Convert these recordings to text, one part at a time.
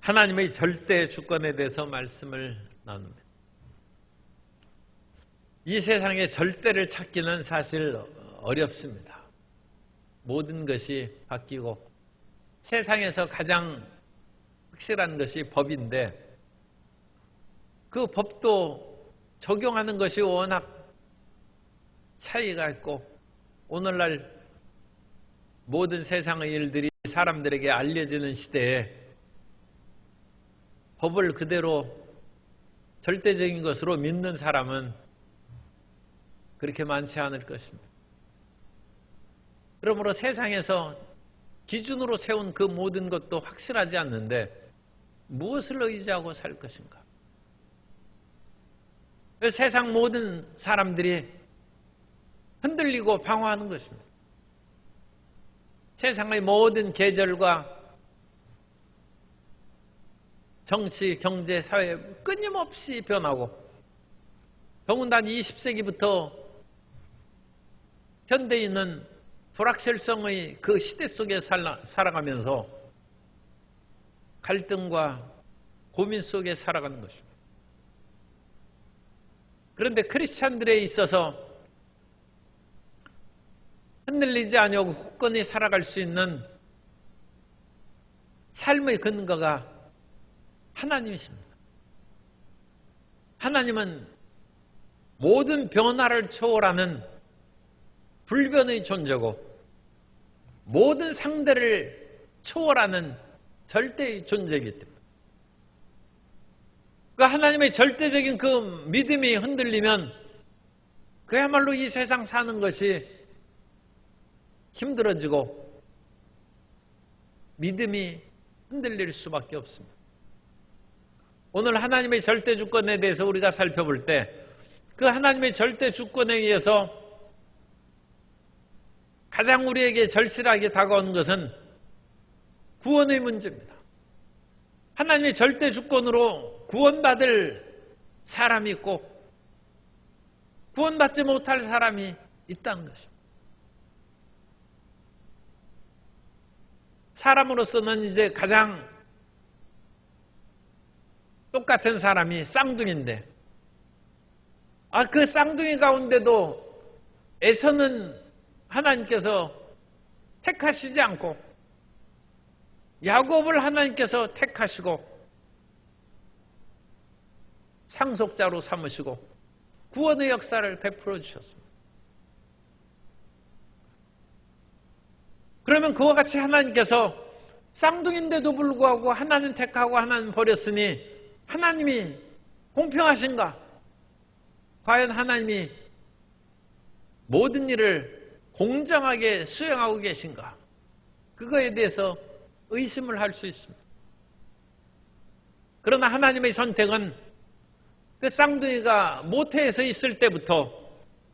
하나님의 절대 주권에 대해서 말씀을 나눕니다. 이 세상의 절대를 찾기는 사실 어렵습니다. 모든 것이 바뀌고 세상에서 가장 확실한 것이 법인데 그 법도 적용하는 것이 워낙 차이가 있고 오늘날 모든 세상의 일들이 사람들에게 알려지는 시대에 법을 그대로 절대적인 것으로 믿는 사람은 그렇게 많지 않을 것입니다. 그러므로 세상에서 기준으로 세운 그 모든 것도 확실하지 않는데 무엇을 의지하고 살 것인가? 세상 모든 사람들이 흔들리고 방황하는 것입니다. 세상의 모든 계절과 정치, 경제, 사회 끊임없이 변하고 더군다나 20세기부터 현대인은 불확실성의 그 시대 속에 살아가면서 갈등과 고민 속에 살아가는 것입니다. 그런데 크리스찬들에 있어서 흔들리지 아니하고 굳건히 살아갈 수 있는 삶의 근거가 하나님이십니다. 하나님은 모든 변화를 초월하는 불변의 존재고 모든 상대를 초월하는 절대의 존재이기 때문에 그 하나님의 절대적인 그 믿음이 흔들리면 그야말로 이 세상 사는 것이 힘들어지고 믿음이 흔들릴 수밖에 없습니다. 오늘 하나님의 절대 주권에 대해서 우리가 살펴볼 때 그 하나님의 절대 주권에 의해서 가장 우리에게 절실하게 다가오는 것은 구원의 문제입니다. 하나님의 절대 주권으로 구원받을 사람이 있고 구원받지 못할 사람이 있다는 것입니다. 사람으로서는 이제 가장 똑같은 사람이 쌍둥이인데 그 쌍둥이 가운데도 에서는 하나님께서 택하시지 않고 야곱을 하나님께서 택하시고 상속자로 삼으시고 구원의 역사를 베풀어 주셨습니다. 그러면 그와 같이 하나님께서 쌍둥이인데도 불구하고 하나는 택하고 하나는 버렸으니 하나님이 공평하신가? 과연 하나님이 모든 일을 공정하게 수행하고 계신가? 그거에 대해서 의심을 할 수 있습니다. 그러나 하나님의 선택은 그 쌍둥이가 모태에서 있을 때부터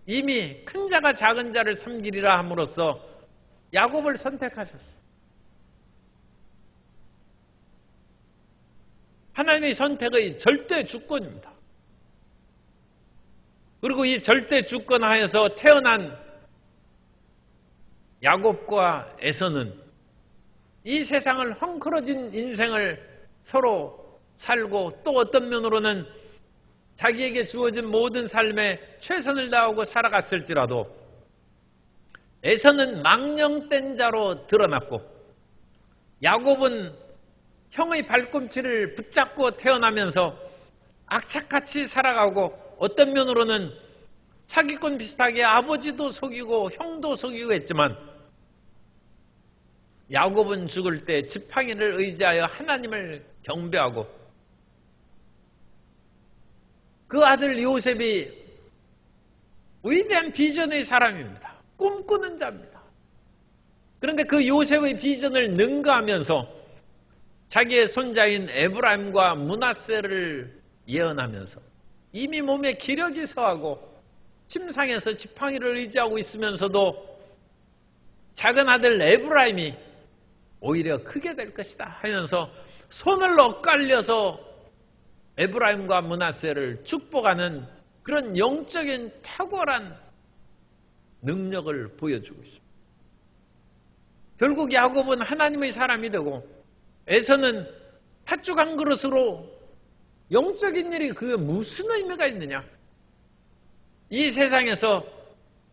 이미 큰 자가 작은 자를 섬기리라 함으로써 야곱을 선택하셨어요. 하나님의 선택의 절대 주권입니다. 그리고 이 절대 주권 하에서 태어난 야곱과 에서는 이 세상을 헝클어진 인생을 서로 살고 또 어떤 면으로는 자기에게 주어진 모든 삶에 최선을 다하고 살아갔을지라도 에서는 망령된 자로 드러났고 야곱은 형의 발꿈치를 붙잡고 태어나면서 악착같이 살아가고 어떤 면으로는 사기꾼 비슷하게 아버지도 속이고 형도 속이고 했지만 야곱은 죽을 때 지팡이를 의지하여 하나님을 경배하고 그 아들 요셉이 위대한 비전의 사람입니다. 꿈꾸는 자입니다. 그런데 그 요셉의 비전을 능가하면서 자기의 손자인 에브라임과 므낫세를 예언하면서 이미 몸에 기력이 서하고 침상에서 지팡이를 의지하고 있으면서도 작은 아들 에브라임이 오히려 크게 될 것이다 하면서 손을 엇갈려서 에브라임과 므낫세를 축복하는 그런 영적인 탁월한 능력을 보여주고 있습니다. 결국 야곱은 하나님의 사람이 되고 에서는 팥죽 한 그릇으로 영적인 일이 그게 무슨 의미가 있느냐? 이 세상에서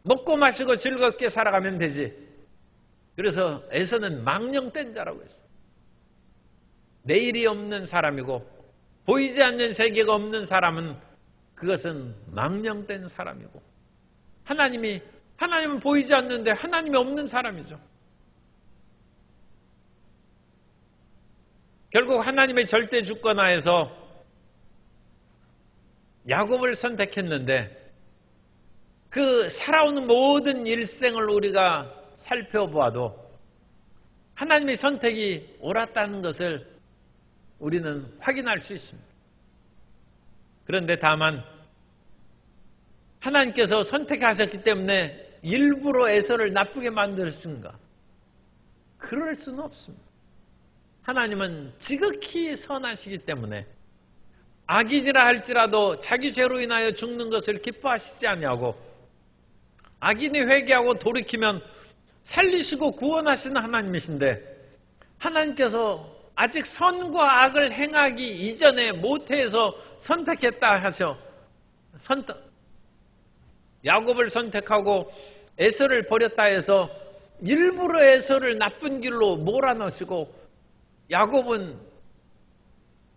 먹고 마시고 즐겁게 살아가면 되지. 그래서 에서는 망령된 자라고 했어요. 내일이 없는 사람이고 보이지 않는 세계가 없는 사람은 그것은 망령된 사람이고, 하나님은 보이지 않는데 하나님이 없는 사람이죠. 결국 하나님의 절대 주권하에서 야곱을 선택했는데, 그 살아오는 모든 일생을 우리가 살펴보아도 하나님의 선택이 옳았다는 것을 우리는 확인할 수 있습니다. 그런데 다만 하나님께서 선택하셨기 때문에 일부러 에서를 나쁘게 만들었는가? 그럴 수는 없습니다. 하나님은 지극히 선하시기 때문에 악인이라 할지라도 자기 죄로 인하여 죽는 것을 기뻐하시지 아니하고, 악인이 회개하고 돌이키면 살리시고 구원하시는 하나님이신데, 하나님께서 아직 선과 악을 행하기 이전에 모태에서 선택했다 하셔. 야곱을 선택하고 에서를 버렸다 해서 일부러 에서를 나쁜 길로 몰아넣으시고, 야곱은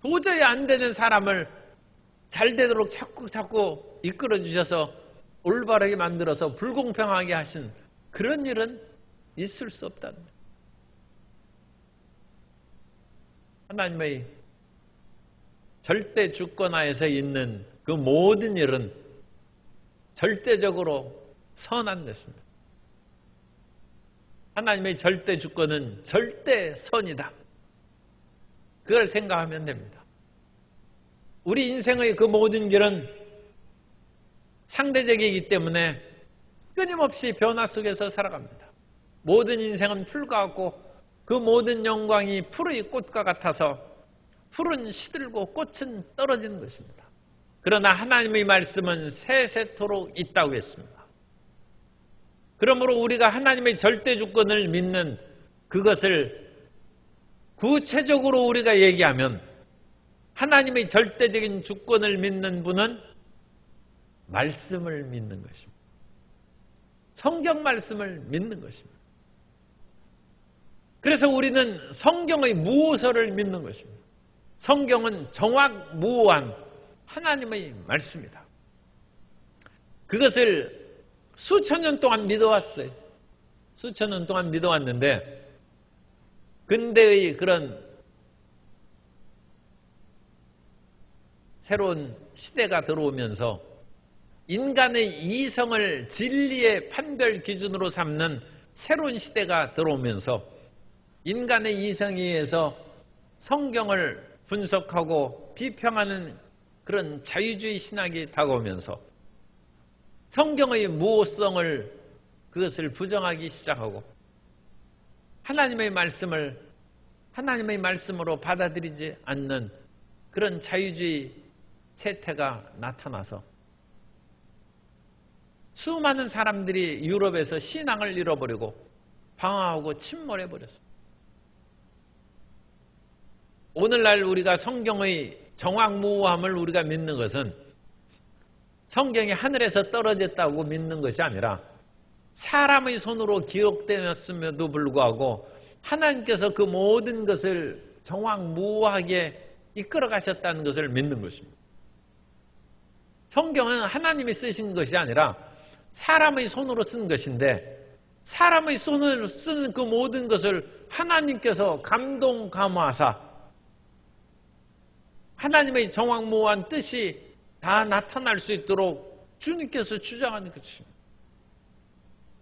도저히 안 되는 사람을 잘 되도록 자꾸 이끌어 주셔서 올바르게 만들어서 불공평하게 하신 그런 일은 있을 수 없다는 거예요. 하나님의 절대 주권하에서 있는 그 모든 일은 절대적으로 선한 것입니다. 하나님의 절대 주권은 절대 선이다. 그걸 생각하면 됩니다. 우리 인생의 그 모든 길은 상대적이기 때문에 끊임없이 변화 속에서 살아갑니다. 모든 인생은 풀과 같고 그 모든 영광이 푸르의 꽃과 같아서 풀은 시들고 꽃은 떨어지는 것입니다. 그러나 하나님의 말씀은 세세토록 있다고 했습니다. 그러므로 우리가 하나님의 절대 주권을 믿는 그것을 구체적으로 우리가 얘기하면, 하나님의 절대적인 주권을 믿는 분은 말씀을 믿는 것입니다. 성경 말씀을 믿는 것입니다. 그래서 우리는 성경의 무호서를 믿는 것입니다. 성경은 정확무오한 하나님의 말씀이다. 그것을 수천 년 동안 믿어왔어요. 수천 년 동안 믿어왔는데, 근대의 그런 새로운 시대가 들어오면서 인간의 이성을 진리의 판별 기준으로 삼는 새로운 시대가 들어오면서 인간의 이성에 의해서 성경을 분석하고 비평하는 그런 자유주의 신학이 다가오면서 성경의 무호성을 그것을 부정하기 시작하고, 하나님의 말씀을 하나님의 말씀으로 받아들이지 않는 그런 자유주의 세태가 나타나서 수많은 사람들이 유럽에서 신앙을 잃어버리고 방황하고 침몰해버렸습니다. 오늘날 우리가 성경의 정확무호함을 우리가 믿는 것은 성경이 하늘에서 떨어졌다고 믿는 것이 아니라 사람의 손으로 기록되었음에도 불구하고 하나님께서 그 모든 것을 정확무호하게 이끌어 가셨다는 것을 믿는 것입니다. 성경은 하나님이 쓰신 것이 아니라 사람의 손으로 쓴 것인데, 사람의 손으로 쓰는 그 모든 것을 하나님께서 감동 감화하사 하나님의 정확무호한 뜻이 다 나타날 수 있도록 주님께서 주장하는 것입니다.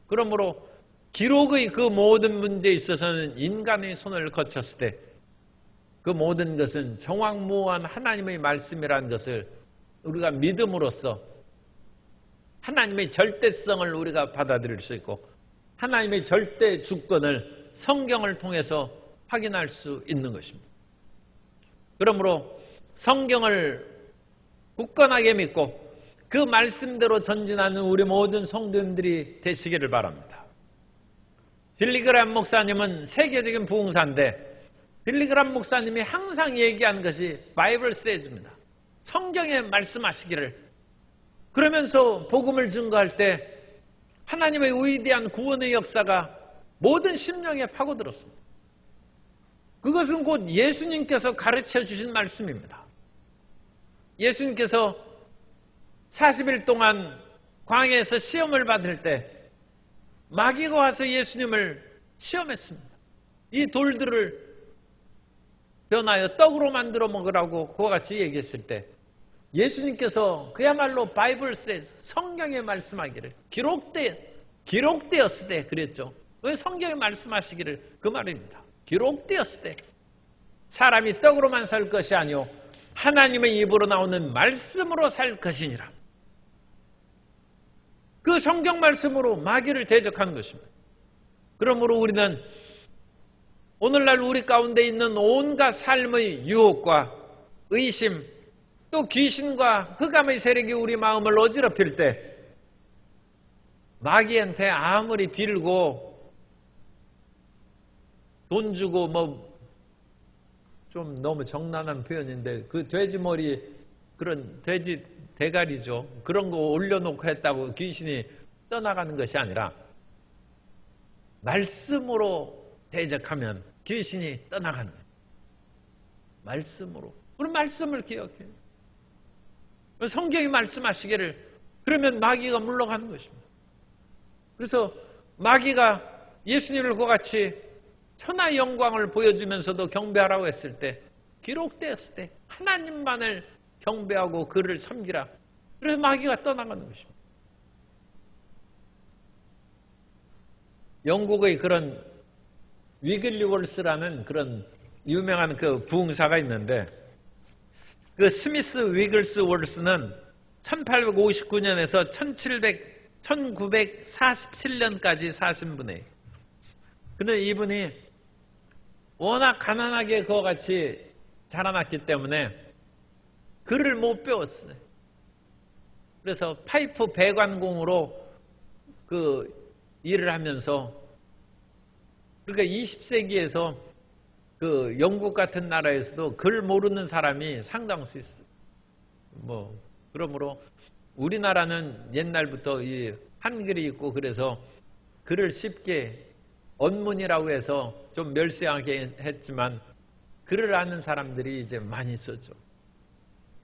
그러므로 기록의 그 모든 문제에 있어서는 인간의 손을 거쳤을 때 그 모든 것은 정확무호한 하나님의 말씀이라는 것을 우리가 믿음으로써 하나님의 절대성을 우리가 받아들일 수 있고, 하나님의 절대 주권을 성경을 통해서 확인할 수 있는 것입니다. 그러므로 성경을 굳건하게 믿고 그 말씀대로 전진하는 우리 모든 성도님들이 되시기를 바랍니다. 빌리 그레이엄 목사님은 세계적인 부흥사인데 빌리그람 목사님이 항상 얘기하는 것이 바이블 세즈입니다. 성경에 말씀하시기를. 그러면서 복음을 증거할 때 하나님의 위대한 구원의 역사가 모든 심령에 파고들었습니다. 그것은 곧 예수님께서 가르쳐 주신 말씀입니다. 예수님께서 40일 동안 광야에서 시험을 받을 때 마귀가 와서 예수님을 시험했습니다. 이 돌들을 변하여 떡으로 만들어 먹으라고 그와 같이 얘기했을 때 예수님께서 그야말로 바이블 세즈, 성경에 말씀하기를 기록되었을 때 그랬죠. 왜 성경에 말씀하시기를 그 말입니다. 기록되었을 때 사람이 떡으로만 살 것이 아니요 하나님의 입으로 나오는 말씀으로 살 것이니라. 그 성경 말씀으로 마귀를 대적하는 것입니다. 그러므로 우리는 오늘날 우리 가운데 있는 온갖 삶의 유혹과 의심, 또 귀신과 흑암의 세력이 우리 마음을 어지럽힐 때 마귀한테 아무리 빌고 돈 주고 좀 너무 정난한 표현인데 그 돼지머리 그런 돼지 대가리죠. 그런 거 올려놓고 했다고 귀신이 떠나가는 것이 아니라 말씀으로 대적하면 귀신이 떠나가는 거예요. 말씀으로. 우리 말씀을 기억해요. 성경이 말씀하시기를 그러면 마귀가 물러가는 것입니다. 그래서 마귀가 예수님을 그와 같이 천하의 영광을 보여주면서도 경배하라고 했을 때 기록되었을 때 하나님만을 경배하고 그를 섬기라. 그래서 마귀가 떠나가는 것입니다. 영국의 그런 위글리 월스라는 그런 유명한 그 부흥사가 있는데 그 스미스 위글스 월스는 1859년에서 1947년까지 사신 분이에요. 근데 이분이 워낙 가난하게 그와 같이 자라났기 때문에 글을 못 배웠어요. 그래서 파이프 배관공으로 그 일을 하면서 그러니까 20세기에서 그 영국 같은 나라에서도 글 모르는 사람이 상당수 있어요. 그러므로 우리나라는 옛날부터 이 한글이 있고 그래서 글을 쉽게 언문이라고 해서 좀 멸시하게 했지만 글을 아는 사람들이 이제 많이 썼죠.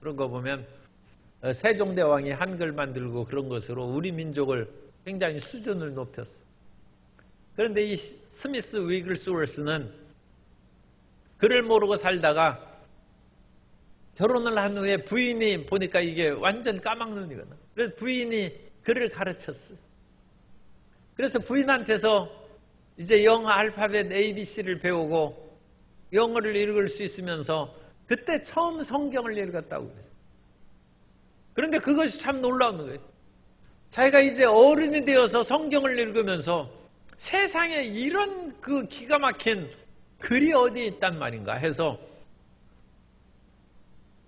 그런 거 보면 세종대왕이 한글 만들고 그런 것으로 우리 민족을 굉장히 수준을 높였어요. 그런데 이 스미스 위글스월스는 글을 모르고 살다가 결혼을 한 후에 부인이 보니까 이게 완전 까막눈이거든. 그래서 부인이 글을 가르쳤어요. 그래서 부인한테서 이제 영어 알파벳 ABC를 배우고 영어를 읽을 수 있으면서 그때 처음 성경을 읽었다고 그래요. 그런데 그것이 참 놀라운 거예요. 자기가 이제 어른이 되어서 성경을 읽으면서 세상에 이런 그 기가 막힌 글이 어디 있단 말인가 해서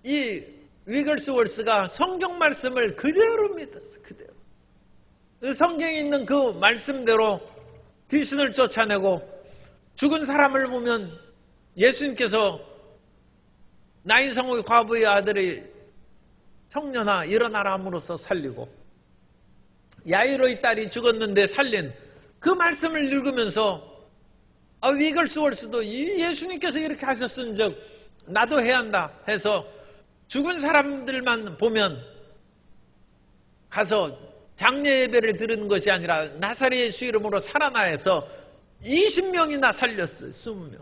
이 위글스월스가 성경 말씀을 그대로 믿었어요. 그대로. 성경에 있는 그 말씀대로 귀신을 쫓아내고 죽은 사람을 보면 예수님께서 나인성의 과부의 아들이 청년아 일어나라 함으로써 살리고 야이로의 딸이 죽었는데 살린 그 말씀을 읽으면서 위글스월스도 예수님께서 이렇게 하셨은즉 나도 해야 한다 해서 죽은 사람들만 보면 가서 장례 예배를 드리는 것이 아니라 나사렛 예수 이름으로 살아나 해서 20명이나 살렸어요. 20명.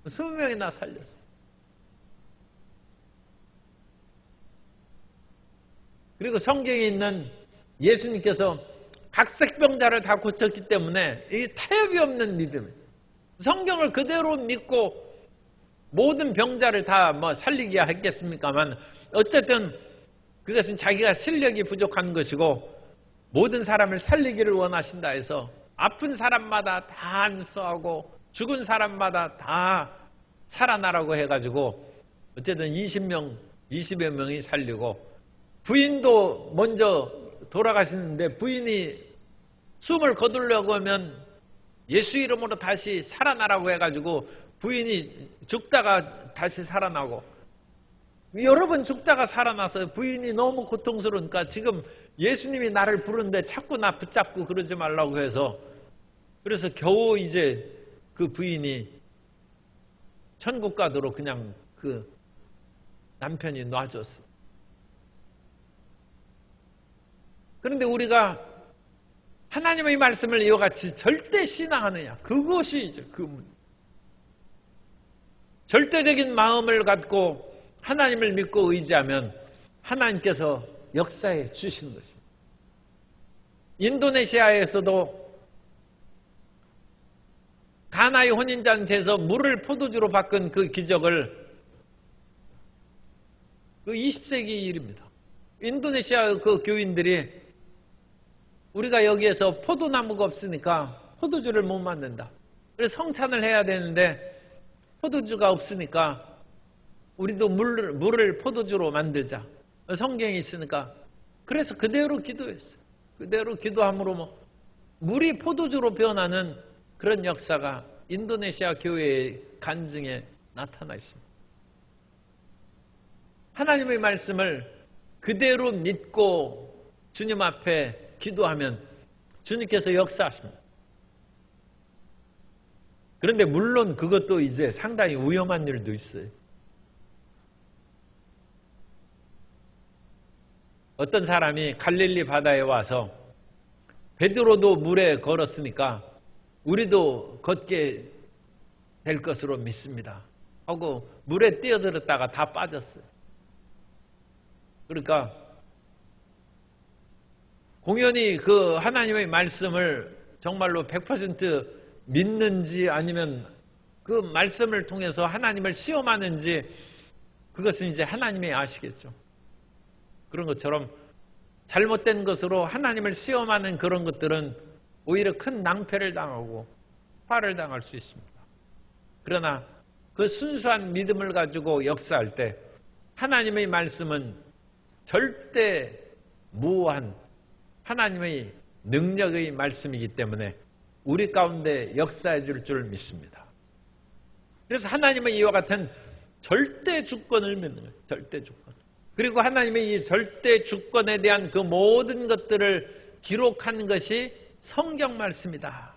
20명이나 살렸어요. 그리고 성경에 있는 예수님께서 각색병자를 다 고쳤기 때문에 이 타협이 없는 믿음. 성경을 그대로 믿고 모든 병자를 다 살리게 했겠습니까만 어쨌든 그것은 자기가 실력이 부족한 것이고 모든 사람을 살리기를 원하신다 해서 아픈 사람마다 다 안수하고 죽은 사람마다 다 살아나라고 해가지고 어쨌든 20여 명이 살리고 부인도 먼저 돌아가시는데 부인이 숨을 거두려고 하면 예수 이름으로 다시 살아나라고 해가지고 부인이 죽다가 다시 살아나고 여러 번 죽다가 살아나서 부인이 너무 고통스러우니까 지금 예수님이 나를 부르는데 자꾸 나 붙잡고 그러지 말라고 해서 그래서 겨우 이제 그 부인이 천국 가도록 그냥 그 남편이 놔줬어요. 그런데 우리가 하나님의 말씀을 이와 같이 절대 신앙하느냐, 그것이 이제 그 문제. 절대적인 마음을 갖고 하나님을 믿고 의지하면 하나님께서 역사해 주시는 것입니다. 인도네시아에서도 가나의 혼인잔치에서 물을 포도주로 바꾼 그 기적을 그 20세기 일입니다. 인도네시아 그 교인들이 우리가 여기에서 포도나무가 없으니까 포도주를 못 만든다. 그래서 성찬을 해야 되는데 포도주가 없으니까 우리도 물을 포도주로 만들자. 성경이 있으니까. 그래서 그대로 기도했어요. 그대로 기도함으로 물이 포도주로 변하는 그런 역사가 인도네시아 교회의 간증에 나타나 있습니다. 하나님의 말씀을 그대로 믿고 주님 앞에 기도하면 주님께서 역사하십니다. 그런데 물론 그것도 이제 상당히 위험한 일도 있어요. 어떤 사람이 갈릴리 바다에 와서 베드로도 물에 걸었으니까 우리도 걷게 될 것으로 믿습니다 하고 물에 뛰어들었다가 다 빠졌어요. 그러니까 공연히 그 하나님의 말씀을 정말로 100% 믿는지 아니면 그 말씀을 통해서 하나님을 시험하는지 그것은 이제 하나님이 아시겠죠. 그런 것처럼 잘못된 것으로 하나님을 시험하는 그런 것들은 오히려 큰 낭패를 당하고 화를 당할 수 있습니다. 그러나 그 순수한 믿음을 가지고 역사할 때 하나님의 말씀은 절대 무한 하나님의 능력의 말씀이기 때문에 우리 가운데 역사해 줄 믿습니다. 그래서 하나님의 이와 같은 절대 주권을 믿는 거예요. 절대 주권. 그리고 하나님의 이 절대 주권에 대한 그 모든 것들을 기록한 것이 성경 말씀이다.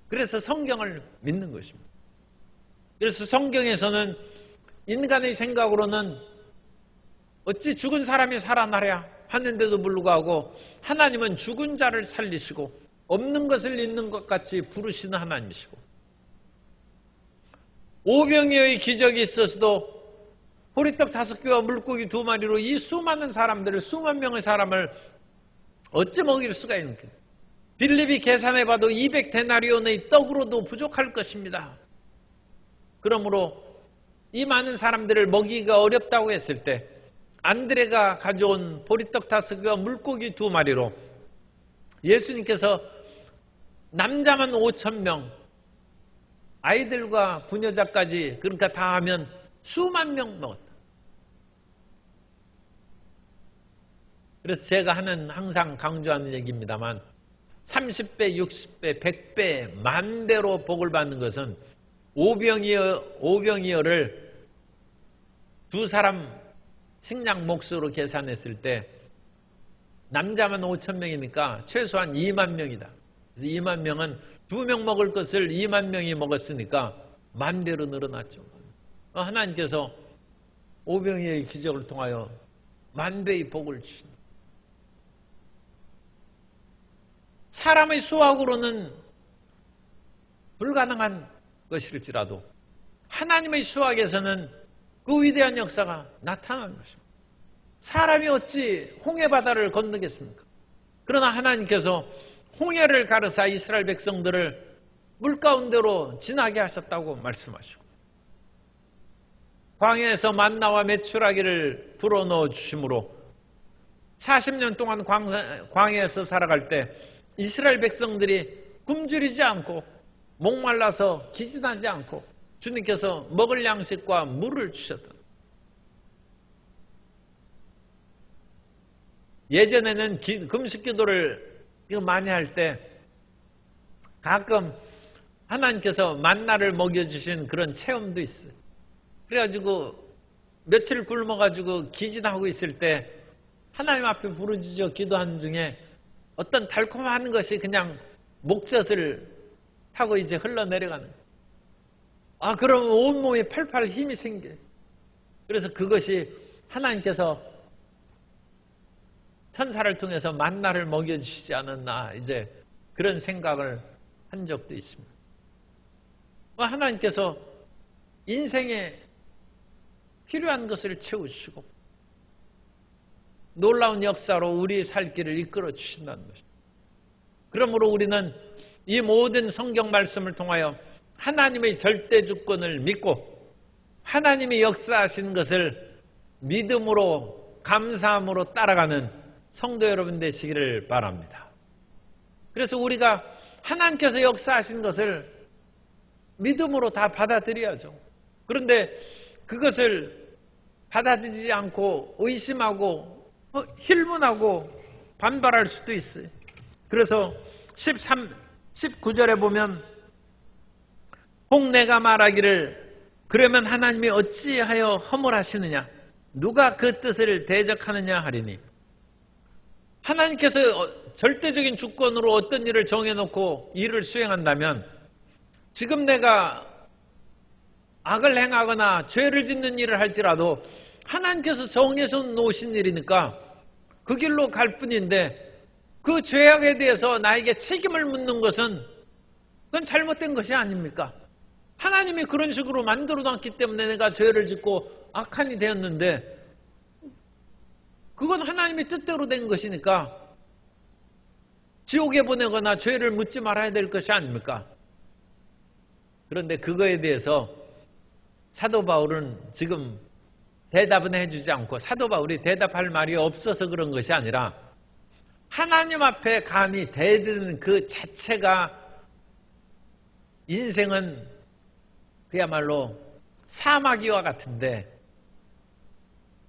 그래서 성경을 믿는 것입니다. 그래서 성경에서는 인간의 생각으로는 어찌 죽은 사람이 살아나랴 하는데도 불구하고 하나님은 죽은 자를 살리시고 없는 것을 있는 것 같이 부르시는 하나님이시고 오병이어의 기적이 있어서도 보리떡 5개와 물고기 2마리로 이 수많은 사람들을 수만 명의 사람을 어찌 먹일 수가 있는가. 빌립이 계산해봐도 200데나리온의 떡으로도 부족할 것입니다. 그러므로 이 많은 사람들을 먹이기가 어렵다고 했을 때 안드레가 가져온 보리떡 5개와 물고기 2마리로 예수님께서 남자만 5,000명 아이들과 부녀자까지 그러니까 다 하면 수만 명 먹었다. 그래서 제가 항상 강조하는 얘기입니다만 30배, 60배, 100배, 만배로 복을 받는 것은 오병이어를 2사람 식량 몫으로 계산했을 때 남자만 5,000명이니까 최소한 2만 명이다. 그래서 2만 명은 2명 먹을 것을 2만 명이 먹었으니까 만배로 늘어났죠. 하나님께서 오병이어의 기적을 통하여 만배의 복을 주신다. 사람의 수학으로는 불가능한 것일지라도 하나님의 수학에서는 그 위대한 역사가 나타나는 것입니다. 사람이 어찌 홍해바다를 건너겠습니까? 그러나 하나님께서 홍해를 가르사 이스라엘 백성들을 물가운데로 지나게 하셨다고 말씀하시고 광야에서 만나와 메추라기를 불어넣어 주심으로 40년 동안 광야에서 살아갈 때 이스라엘 백성들이 굶주리지 않고 목말라서 기진하지 않고 주님께서 먹을 양식과 물을 주셨다. 예전에는 금식 기도를 많이 할 때 가끔 하나님께서 만나를 먹여주신 그런 체험도 있어요. 그래가지고 며칠 굶어가지고 기진하고 있을 때 하나님 앞에 부르짖어 기도하는 중에 어떤 달콤한 것이 그냥 목젖을 타고 이제 흘러내려가는 거예요. 그러면 온몸에 팔팔 힘이 생겨요. 그래서 그것이 하나님께서 천사를 통해서 만나를 먹여주시지 않았나, 이제 그런 생각을 한 적도 있습니다. 하나님께서 인생에 필요한 것을 채우시고 놀라운 역사로 우리의 살 길을 이끌어 주신다는 것입니다. 그러므로 우리는 이 모든 성경 말씀을 통하여 하나님의 절대 주권을 믿고 하나님이 역사하신 것을 믿음으로 감사함으로 따라가는 성도 여러분 되시기를 바랍니다. 그래서 우리가 하나님께서 역사하신 것을 믿음으로 다 받아들여야죠. 그런데 그것을 받아들이지 않고 의심하고 힐문하고 반발할 수도 있어요. 그래서 19절에 보면 혹 내가 말하기를 그러면 하나님이 어찌하여 허물하시느냐, 누가 그 뜻을 대적하느냐 하리니, 하나님께서 절대적인 주권으로 어떤 일을 정해놓고 일을 수행한다면 지금 내가 악을 행하거나 죄를 짓는 일을 할지라도 하나님께서 정해서 놓으신 일이니까 그 길로 갈 뿐인데, 그 죄악에 대해서 나에게 책임을 묻는 것은 그건 잘못된 것이 아닙니까? 하나님이 그런 식으로 만들어 놨기 때문에 내가 죄를 짓고 악한이 되었는데, 그건 하나님의 뜻대로 된 것이니까 지옥에 보내거나 죄를 묻지 말아야 될 것이 아닙니까? 그런데 그거에 대해서 사도 바울은 지금 대답은 해주지 않고, 사도 바울이 대답할 말이 없어서 그런 것이 아니라 하나님 앞에 감히 대드는 그 자체가, 인생은 그야말로 사마귀와 같은데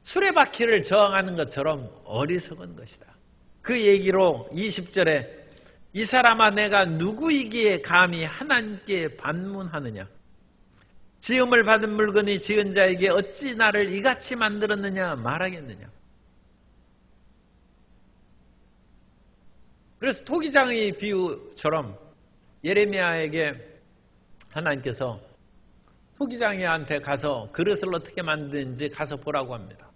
수레바퀴를 저항하는 것처럼 어리석은 것이다. 그 얘기로 20절에 이 사람아 내가 누구이기에 감히 하나님께 반문하느냐, 지음을 받은 물건이 지은 자에게 어찌 나를 이같이 만들었느냐 말하겠느냐. 그래서 토기장의 비유처럼 예레미야에게 하나님께서 토기장이한테 가서 그릇을 어떻게 만드는지 가서 보라고 합니다.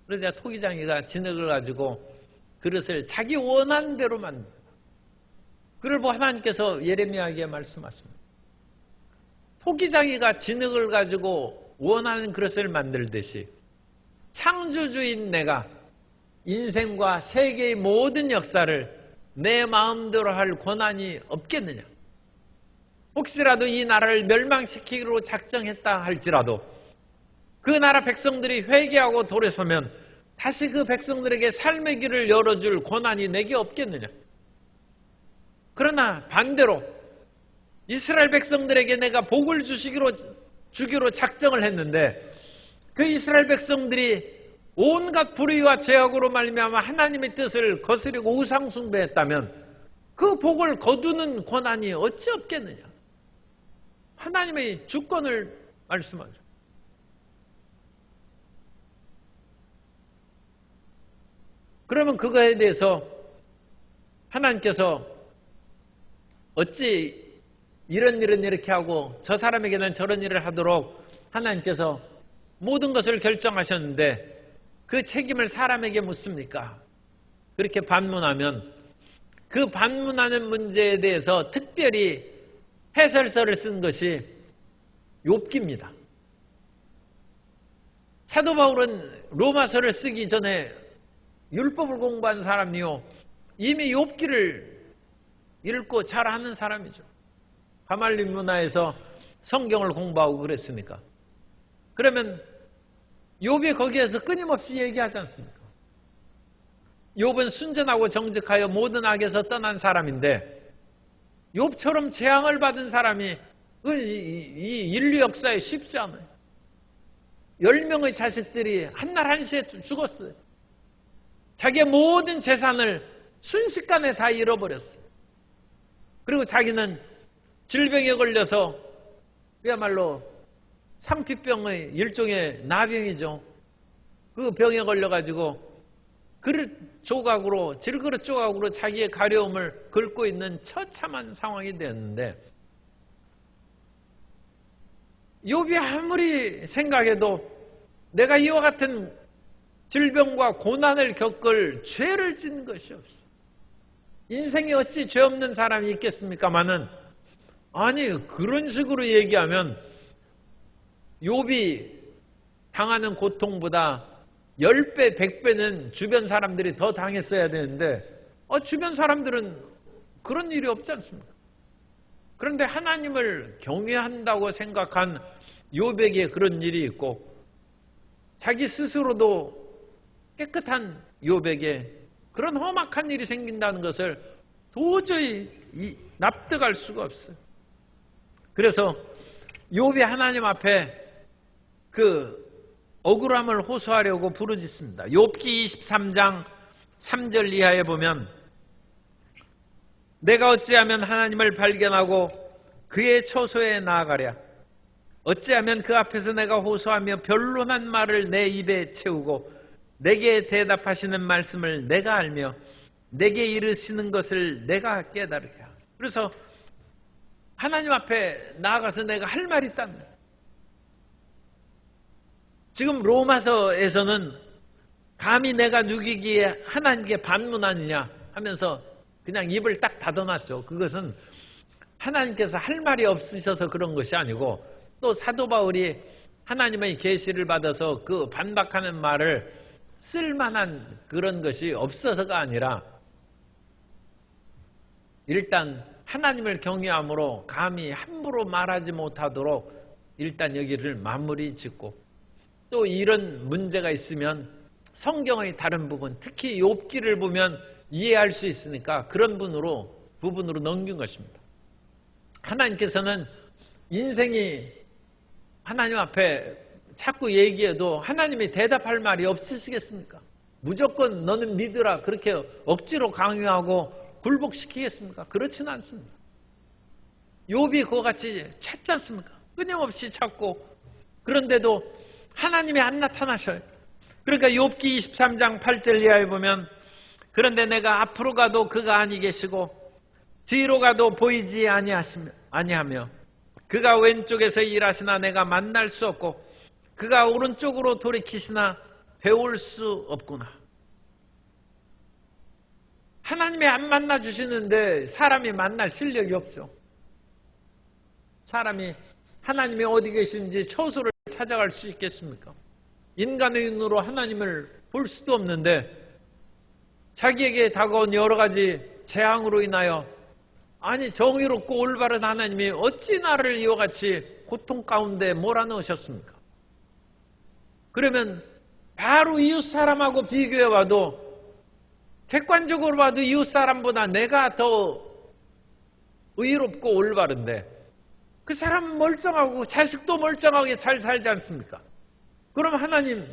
그러자 토기장이가 진흙을 가지고 그릇을 자기 원하는 대로 만듭니다. 그걸 보고 하나님께서 예레미야에게 말씀하십니다. 토기장이가 진흙을 가지고 원하는 그릇을 만들듯이 창조주인 내가 인생과 세계의 모든 역사를 내 마음대로 할 권한이 없겠느냐. 혹시라도 이 나라를 멸망시키기로 작정했다 할지라도 그 나라 백성들이 회개하고 돌아서면 다시 그 백성들에게 삶의 길을 열어줄 권한이 내게 없겠느냐. 그러나 반대로 이스라엘 백성들에게 내가 복을 주기로 작정을 했는데, 그 이스라엘 백성들이 온갖 불의와 죄악으로 말미암아 하나님의 뜻을 거스리고 우상 숭배했다면 그 복을 거두는 권한이 어찌 없겠느냐. 하나님의 주권을 말씀하죠. 그러면 그거에 대해서 하나님께서 어찌 이런 일은 이렇게 하고 저 사람에게는 저런 일을 하도록 하나님께서 모든 것을 결정하셨는데 그 책임을 사람에게 묻습니까? 그렇게 반문하면 그 반문하는 문제에 대해서 특별히 해설서를 쓴 것이 욥기입니다. 사도 바울은 로마서를 쓰기 전에 율법을 공부한 사람이요, 이미 욥기를 읽고 잘 아는 사람이죠. 가말린 문화에서 성경을 공부하고 그랬으니까. 그러면 욥이 거기에서 끊임없이 얘기하지 않습니까? 욥은 순전하고 정직하여 모든 악에서 떠난 사람인데, 욥처럼 재앙을 받은 사람이 이 인류 역사에 쉽지 않아요. 10명의 자식들이 한날 한시에 죽었어요. 자기의 모든 재산을 순식간에 다 잃어버렸어요. 그리고 자기는 질병에 걸려서 그야말로 상피병의 일종의 나병이죠. 그 병에 걸려가지고 질그릇 조각으로 자기의 가려움을 긁고 있는 처참한 상황이 되었는데, 욥이 아무리 생각해도 내가 이와 같은 질병과 고난을 겪을 죄를 지은 것이 없어. 인생에 어찌 죄 없는 사람이 있겠습니까마는, 아니 그런 식으로 얘기하면 욥이 당하는 고통보다 10배, 100배는 주변 사람들이 더 당했어야 되는데 주변 사람들은 그런 일이 없지 않습니까? 그런데 하나님을 경외한다고 생각한 욥에게 그런 일이 있고, 자기 스스로도 깨끗한 욥에게 그런 험악한 일이 생긴다는 것을 도저히 납득할 수가 없어요. 그래서 욥이 하나님 앞에 그 억울함을 호소하려고 부르짖습니다. 욥기 23장 3절 이하에 보면, 내가 어찌하면 하나님을 발견하고 그의 처소에 나아가랴. 어찌하면 그 앞에서 내가 호소하며 변론한 말을 내 입에 채우고 내게 대답하시는 말씀을 내가 알며 내게 이르시는 것을 내가 깨달으랴. 그래서 하나님 앞에 나아가서 내가 할 말이 있다는 거예요. 지금 로마서에서는 감히 내가 누기기에 하나님께 반문하느냐 하면서 그냥 입을 딱 닫아놨죠. 그것은 하나님께서 할 말이 없으셔서 그런 것이 아니고, 또 사도 바울이 하나님의 계시를 받아서 그 반박하는 말을 쓸만한 그런 것이 없어서가 아니라, 일단 하나님을 경외함으로 감히 함부로 말하지 못하도록 일단 여기를 마무리 짓고, 또 이런 문제가 있으면 성경의 다른 부분, 특히 욥기를 보면 이해할 수 있으니까 그런 부분으로 넘긴 것입니다. 하나님께서는 인생이 하나님 앞에 자꾸 얘기해도 하나님이 대답할 말이 없으시겠습니까? 무조건 너는 믿으라 그렇게 억지로 강요하고 굴복시키겠습니까? 그렇지는 않습니다. 욥이 그와 같이 찾지 않습니까? 끊임없이 찾고, 그런데도 하나님이 안 나타나셔요. 그러니까 욥기 23장 8절 이하에 보면, 그런데 내가 앞으로 가도 그가 아니 계시고 뒤로 가도 보이지 아니하며 그가 왼쪽에서 일하시나 내가 만날 수 없고 그가 오른쪽으로 돌이키시나 배울 수 없구나. 하나님이 안 만나 주시는데 사람이 만날 실력이 없죠. 사람이 하나님이 어디 계신지 처소를 찾아갈 수 있겠습니까? 인간의 눈으로 하나님을 볼 수도 없는데, 자기에게 다가온 여러 가지 재앙으로 인하여, 아니 정의롭고 올바른 하나님이 어찌 나를 이와 같이 고통 가운데 몰아넣으셨습니까? 그러면 바로 이웃 사람하고 비교해 봐도, 객관적으로 봐도 이웃 사람보다 내가 더 의롭고 올바른데 그 사람은 멀쩡하고 자식도 멀쩡하게 잘 살지 않습니까? 그럼 하나님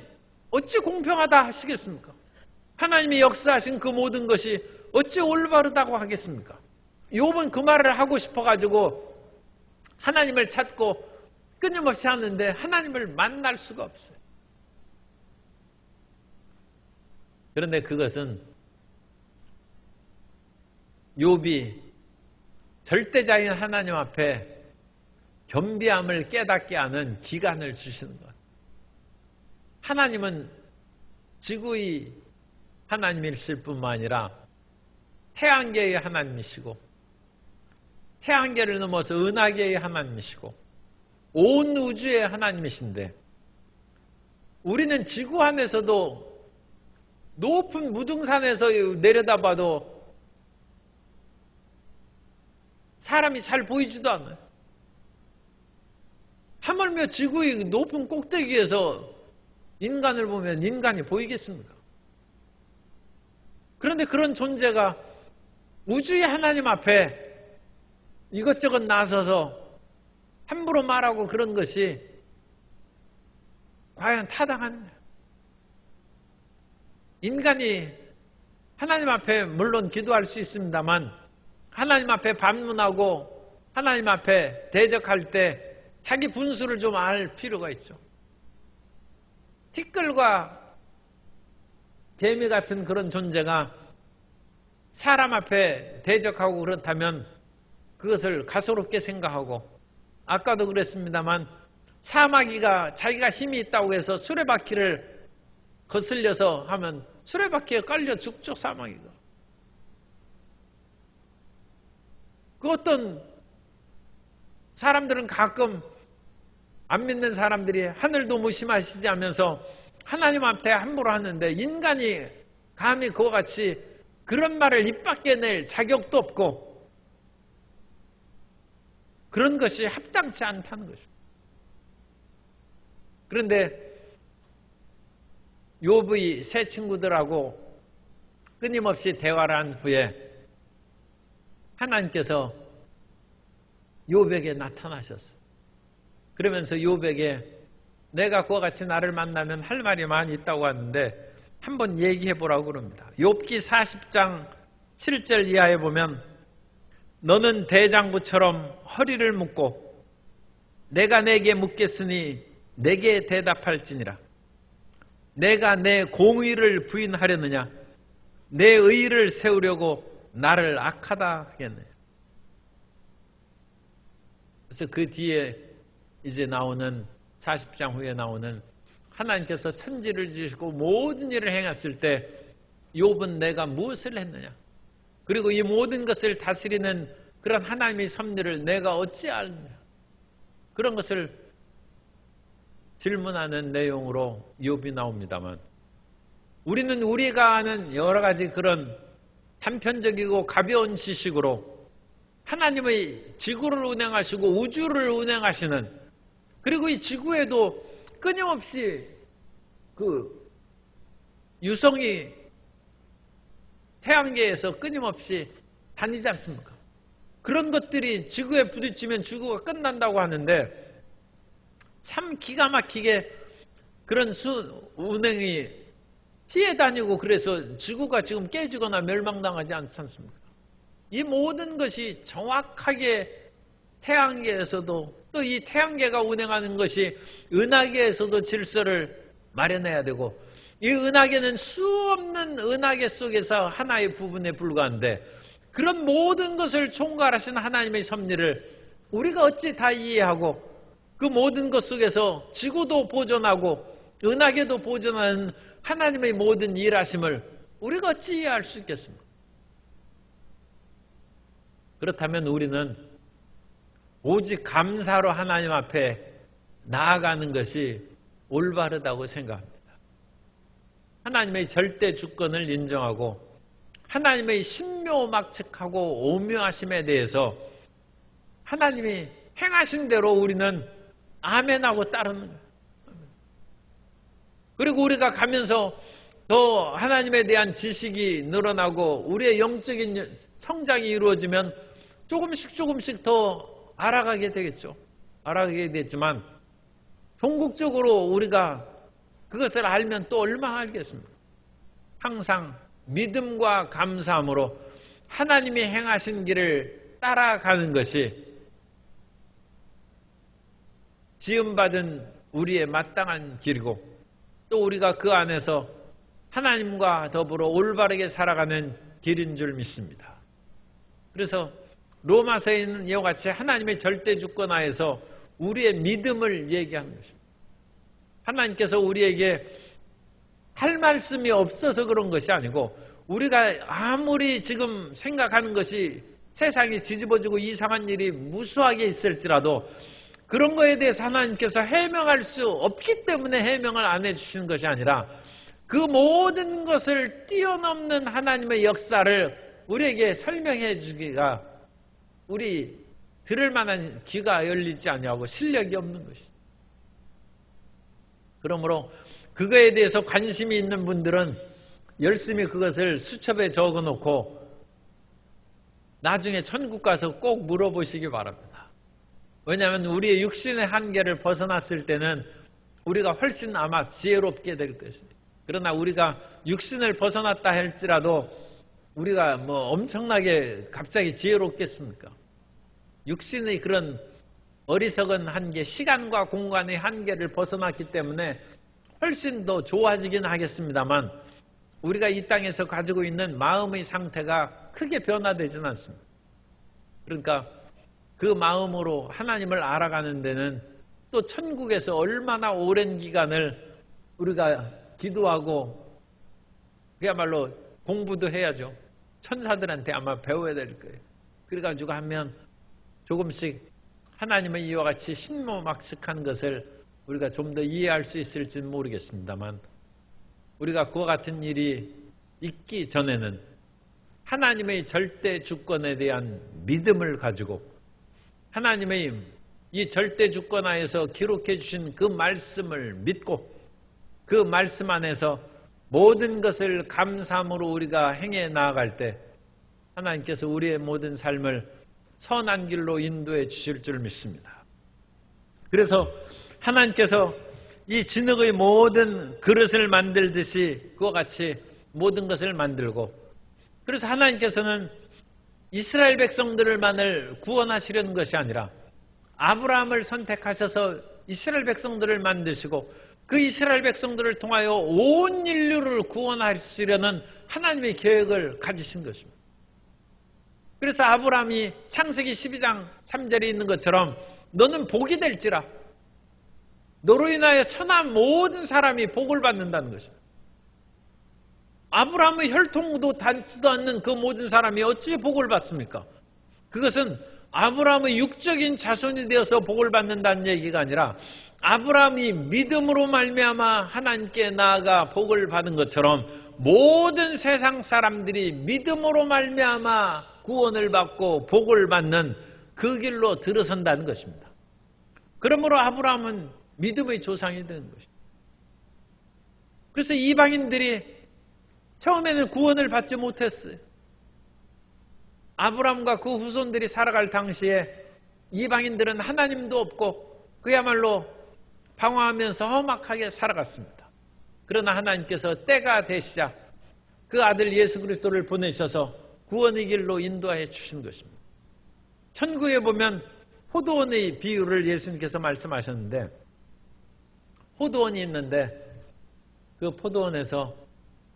어찌 공평하다 하시겠습니까? 하나님이 역사하신 그 모든 것이 어찌 올바르다고 하겠습니까? 욥은 그 말을 하고 싶어가지고 하나님을 찾고 끊임없이 하는데 하나님을 만날 수가 없어요. 그런데 그것은 욥이 절대자인 하나님 앞에 겸비함을 깨닫게 하는 기간을 주시는 것. 하나님은 지구의 하나님이실 뿐만 아니라 태양계의 하나님이시고, 태양계를 넘어서 은하계의 하나님이시고, 온 우주의 하나님이신데, 우리는 지구 안에서도 높은 무등산에서 내려다봐도 사람이 잘 보이지도 않아요. 하물며 지구의 높은 꼭대기에서 인간을 보면 인간이 보이겠습니까? 그런데 그런 존재가 우주의 하나님 앞에 이것저것 나서서 함부로 말하고 그런 것이 과연 타당한가? 인간이 하나님 앞에 물론 기도할 수 있습니다만, 하나님 앞에 반문하고 하나님 앞에 대적할 때 자기 분수를 좀 알 필요가 있죠. 티끌과 개미 같은 그런 존재가 사람 앞에 대적하고 그렇다면 그것을 가소롭게 생각하고, 아까도 그랬습니다만 사마귀가 자기가 힘이 있다고 해서 수레바퀴를 거슬려서 하면 수레바퀴에 깔려 죽죠, 사마귀가. 그 어떤 사람들은 가끔 안 믿는 사람들이 하늘도 무심하시지 하면서 하나님 앞에 함부로 하는데, 인간이 감히 그와 같이 그런 말을 입 밖에 낼 자격도 없고 그런 것이 합당치 않다는 것입니다. 그런데 욥의 세 친구들하고 끊임없이 대화를 한 후에 하나님께서 욥에게 나타나셨어요. 그러면서 욥에게 내가 그와 같이 나를 만나면 할 말이 많이 있다고 하는데 한번 얘기해 보라고 그럽니다. 욥기 40장 7절 이하에 보면, 너는 대장부처럼 허리를 묶고 내가 내게 묻겠으니 내게 대답할지니라. 내가 내 공의를 부인하려느냐, 내 의를 세우려고 나를 악하다 하겠네. 그래서 그 뒤에 이제 나오는 40장 후에 나오는 하나님께서 천지를 지으시고 모든 일을 행했을 때 욥은 내가 무엇을 했느냐, 그리고 이 모든 것을 다스리는 그런 하나님의 섭리를 내가 어찌 알느냐, 그런 것을 질문하는 내용으로 욥이 나옵니다만, 우리는 우리가 아는 여러 가지 그런 단편적이고 가벼운 지식으로 하나님의 지구를 운행하시고 우주를 운행하시는, 그리고 이 지구에도 끊임없이 그 유성이 태양계에서 끊임없이 다니지 않습니까? 그런 것들이 지구에 부딪히면 지구가 끝난다고 하는데, 참 기가 막히게 그런 운행이 피해 다니고 그래서 지구가 지금 깨지거나 멸망당하지 않지 않습니까? 이 모든 것이 정확하게 태양계에서도, 또 이 태양계가 운행하는 것이 은하계에서도 질서를 마련해야 되고, 이 은하계는 수없는 은하계 속에서 하나의 부분에 불과한데, 그런 모든 것을 총괄하신 하나님의 섭리를 우리가 어찌 다 이해하고, 그 모든 것 속에서 지구도 보존하고 은하계도 보존하는 하나님의 모든 일하심을 우리가 어찌 이해할 수 있겠습니까? 그렇다면 우리는 오직 감사로 하나님 앞에 나아가는 것이 올바르다고 생각합니다. 하나님의 절대 주권을 인정하고 하나님의 신묘막측하고 오묘하심에 대해서 하나님이 행하신 대로 우리는 아멘하고 따르는 거예요. 그리고 우리가 가면서 더 하나님에 대한 지식이 늘어나고 우리의 영적인 성장이 이루어지면 조금씩 더 알아가게 되겠죠. 알아가게 되지만 종국적으로 우리가 그것을 알면 또 얼마나 알겠습니까? 항상 믿음과 감사함으로 하나님이 행하신 길을 따라가는 것이 지음받은 우리의 마땅한 길이고, 또 우리가 그 안에서 하나님과 더불어 올바르게 살아가는 길인 줄 믿습니다. 그래서 로마서에 있는 이와 같이 하나님의 절대 주권 하에서 우리의 믿음을 얘기하는 것입니다. 하나님께서 우리에게 할 말씀이 없어서 그런 것이 아니고, 우리가 아무리 지금 생각하는 것이 세상이 뒤집어지고 이상한 일이 무수하게 있을지라도 그런 거에 대해서 하나님께서 해명할 수 없기 때문에 해명을 안 해주시는 것이 아니라, 그 모든 것을 뛰어넘는 하나님의 역사를 우리에게 설명해 주기가 우리 들을 만한 귀가 열리지 아니하고 실력이 없는 것이죠. 그러므로 그거에 대해서 관심이 있는 분들은 열심히 그것을 수첩에 적어놓고 나중에 천국 가서 꼭 물어보시기 바랍니다. 왜냐하면 우리의 육신의 한계를 벗어났을 때는 우리가 훨씬 아마 지혜롭게 될 것입니다. 그러나 우리가 육신을 벗어났다 할지라도 우리가 뭐 엄청나게 갑자기 지혜롭겠습니까? 육신의 그런 어리석은 한계, 시간과 공간의 한계를 벗어났기 때문에 훨씬 더 좋아지긴 하겠습니다만 우리가 이 땅에서 가지고 있는 마음의 상태가 크게 변화되지는 않습니다. 그러니까 그 마음으로 하나님을 알아가는 데는 또 천국에서 얼마나 오랜 기간을 우리가 기도하고 그야말로 공부도 해야죠. 천사들한테 아마 배워야 될 거예요. 그래가지고 하면 조금씩 하나님의 이와 같이 신모막측한 것을 우리가 좀 더 이해할 수 있을지는 모르겠습니다만 우리가 그와 같은 일이 있기 전에는 하나님의 절대 주권에 대한 믿음을 가지고 하나님의 이 절대 주권 하에서 기록해 주신 그 말씀을 믿고 그 말씀 안에서 모든 것을 감사함으로 우리가 행해 나아갈 때 하나님께서 우리의 모든 삶을 선한 길로 인도해 주실 줄 믿습니다. 그래서 하나님께서 이 진흙의 모든 그릇을 만들듯이 그와 같이 모든 것을 만들고 그래서 하나님께서는 이스라엘 백성들만을 구원하시려는 것이 아니라 아브라함을 선택하셔서 이스라엘 백성들을 만드시고 그 이스라엘 백성들을 통하여 온 인류를 구원하시려는 하나님의 계획을 가지신 것입니다. 그래서 아브라함이 창세기 12장 3절에 있는 것처럼 너는 복이 될지라 너로 인하여 천한 모든 사람이 복을 받는다는 것입니다. 아브라함의 혈통도 닿지도 않는 그 모든 사람이 어찌 복을 받습니까? 그것은 아브라함의 육적인 자손이 되어서 복을 받는다는 얘기가 아니라 아브라함이 믿음으로 말미암아 하나님께 나아가 복을 받은 것처럼 모든 세상 사람들이 믿음으로 말미암아 구원을 받고 복을 받는 그 길로 들어선다는 것입니다. 그러므로 아브라함은 믿음의 조상이 되는 것입니다. 그래서 이방인들이 처음에는 구원을 받지 못했어요. 아브라함과 그 후손들이 살아갈 당시에 이방인들은 하나님도 없고 그야말로 방황하면서 험악하게 살아갔습니다. 그러나 하나님께서 때가 되시자 그 아들 예수 그리스도를 보내셔서 구원의 길로 인도해 주신 것입니다. 천국에 보면 포도원의 비유를 예수님께서 말씀하셨는데 포도원이 있는데 그 포도원에서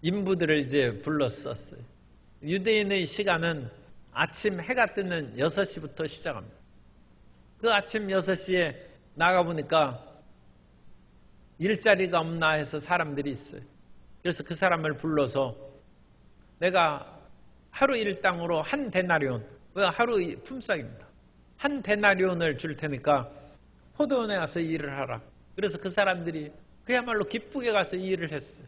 인부들을 이제 불렀었어요. 유대인의 시간은 아침 해가 뜨는 6시부터 시작합니다. 그 아침 6시에 나가보니까 일자리가 없나 해서 사람들이 있어요. 그래서 그 사람을 불러서 내가 하루 일당으로 한 데나리온, 하루 품삯입니다. 한 데나리온을 줄 테니까 포도원에 가서 일을 하라. 그래서 그 사람들이 그야말로 기쁘게 가서 일을 했어요.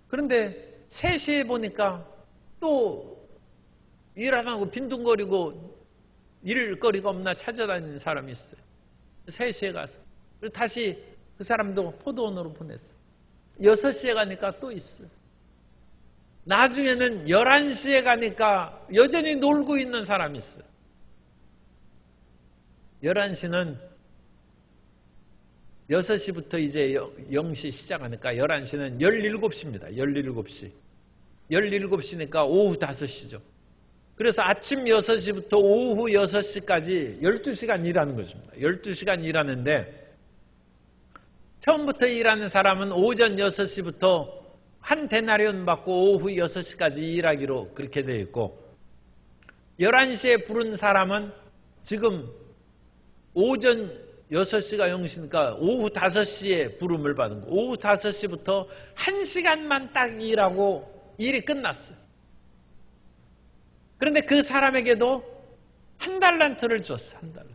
그런데 3시에 보니까 또 일 안 하고 빈둥거리고 일거리가 없나 찾아다니는 사람이 있어요. 3시에 가서. 그리고 다시 그 사람도 포도원으로 보냈어요. 6시에 가니까 또 있어요. 나중에는 11시에 가니까 여전히 놀고 있는 사람이 있어요. 11시는 6시부터 이제 0시 시작하니까 11시는 17시입니다. 17시. 17시니까 오후 5시죠. 그래서 아침 6시부터 오후 6시까지 12시간 일하는 것입니다. 12시간 일하는데 처음부터 일하는 사람은 오전 6시부터 한 데나리온 받고 오후 6시까지 일하기로 그렇게 되어 있고 11시에 부른 사람은 지금 오전 6시가 0시니까 오후 5시에 부름을 받은 거예요. 오후 5시부터 1시간만 딱 일하고 일이 끝났어요. 그런데 그 사람에게도 한 달란트를 줬어요. 한 달란트.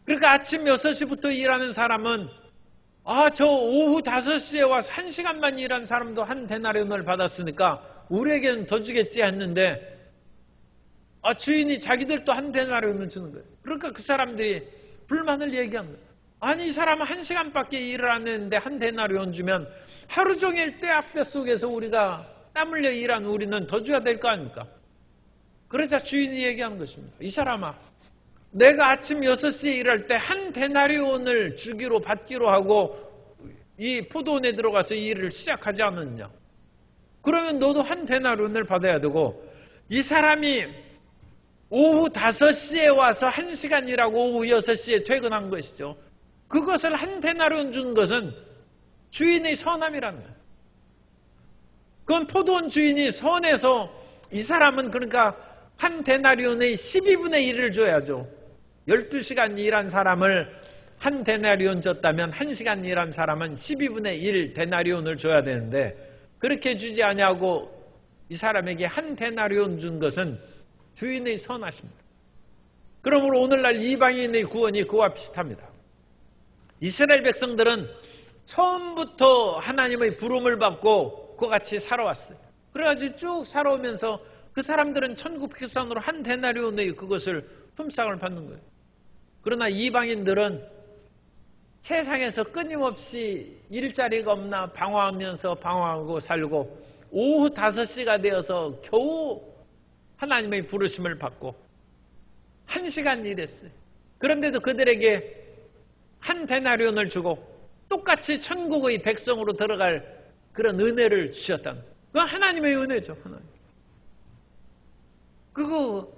그러니까 아침 6시부터 일하는 사람은 저 오후 5시에 와서 1시간만 일한 사람도 한 데나리온을 받았으니까 우리에게는 더 주겠지 했는데 주인이 자기들도 한 데나리온을 주는 거예요. 그러니까 그 사람들이 불만을 얘기한 거예요. 아니 이 사람은 1시간밖에 일을 안 했는데 한 데나리온 주면 하루 종일 떼학볕 속에서 우리가 땀 흘려 일한 우리는 더 줘야 될 거 아닙니까? 그러자 주인이 얘기하는 것입니다. 이 사람아, 내가 아침 6시에 일할 때 한 데나리온을 주기로 받기로 하고 이 포도원에 들어가서 일을 시작하지 않았냐? 그러면 너도 한 데나리온을 받아야 되고 이 사람이 오후 5시에 와서 1시간 일하고 오후 6시에 퇴근한 것이죠. 그것을 한 데나리온 준 것은 주인의 선함이라는 거예요. 그건 포도원 주인이 선해서 이 사람은 그러니까 한 데나리온의 12분의 1을 줘야죠. 12시간 일한 사람을 한 데나리온 줬다면 1시간 일한 사람은 12분의 1 데나리온을 줘야 되는데 그렇게 주지 아니하고 이 사람에게 한 데나리온 준 것은 주인의 선하십니다. 그러므로 오늘날 이방인의 구원이 그와 비슷합니다. 이스라엘 백성들은 처음부터 하나님의 부름을 받고 그와 같이 살아왔어요. 그래가지고 쭉 살아오면서 그 사람들은 천국 필산으로 한 데나리온의 그것을 품삯을 받는 거예요. 그러나 이방인들은 세상에서 끊임없이 일자리가 없나 방황하면서 방황하고 살고 오후 5시가 되어서 겨우 하나님의 부르심을 받고 1시간 일했어요. 그런데도 그들에게 한 데나리온을 주고 똑같이 천국의 백성으로 들어갈 그런 은혜를 주셨다는 그건 하나님의 은혜죠. 하나님.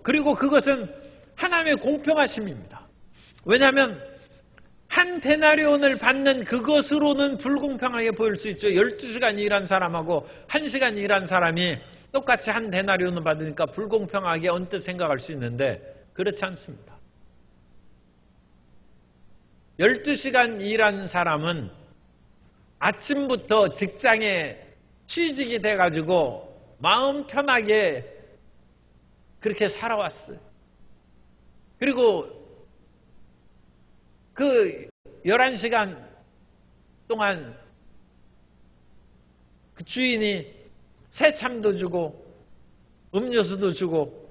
그리고 그것은 하나님의 공평하심입니다. 왜냐하면 한 데나리온을 받는 그것으로는 불공평하게 보일 수 있죠. 12시간 일한 사람하고 1시간 일한 사람이 똑같이 한 데나리온을 받으니까 불공평하게 언뜻 생각할 수 있는데 그렇지 않습니다. 12시간 일한 사람은 아침부터 직장에 취직이 돼가지고 마음 편하게 그렇게 살아왔어요. 그리고 그 11시간 동안 그 주인이 새참도 주고 음료수도 주고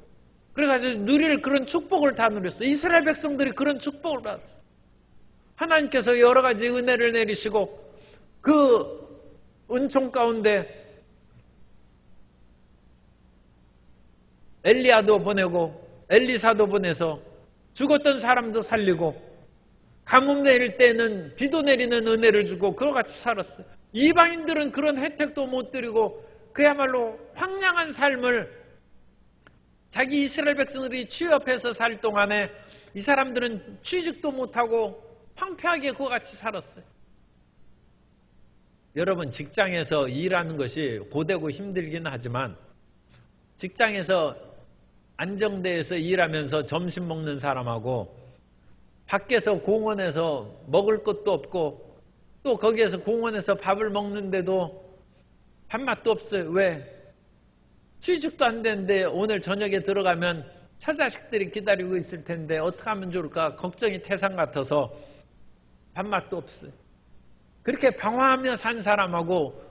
그래가지고 누릴 그런 축복을 다 누렸어요. 이스라엘 백성들이 그런 축복을 받았어요. 하나님께서 여러 가지 은혜를 내리시고 그 은총 가운데 엘리야도 보내고 엘리사도 보내서 죽었던 사람도 살리고 가뭄 내릴 때는 비도 내리는 은혜를 주고 그와 같이 살았어요. 이방인들은 그런 혜택도 못 드리고 그야말로 황량한 삶을 자기 이스라엘 백성들이 취업해서 살 동안에 이 사람들은 취직도 못하고 황폐하게 그와 같이 살았어요. 여러분 직장에서 일하는 것이 고되고 힘들긴 하지만 직장에서 안정대에서 일하면서 점심 먹는 사람하고 밖에서 공원에서 먹을 것도 없고 또 거기에서 공원에서 밥을 먹는데도 밥맛도 없어요. 왜? 취직도 안 되는데 오늘 저녁에 들어가면 처자식들이 기다리고 있을 텐데 어떻게 하면 좋을까 걱정이 태산 같아서 밥맛도 없어요. 그렇게 방황하며 산 사람하고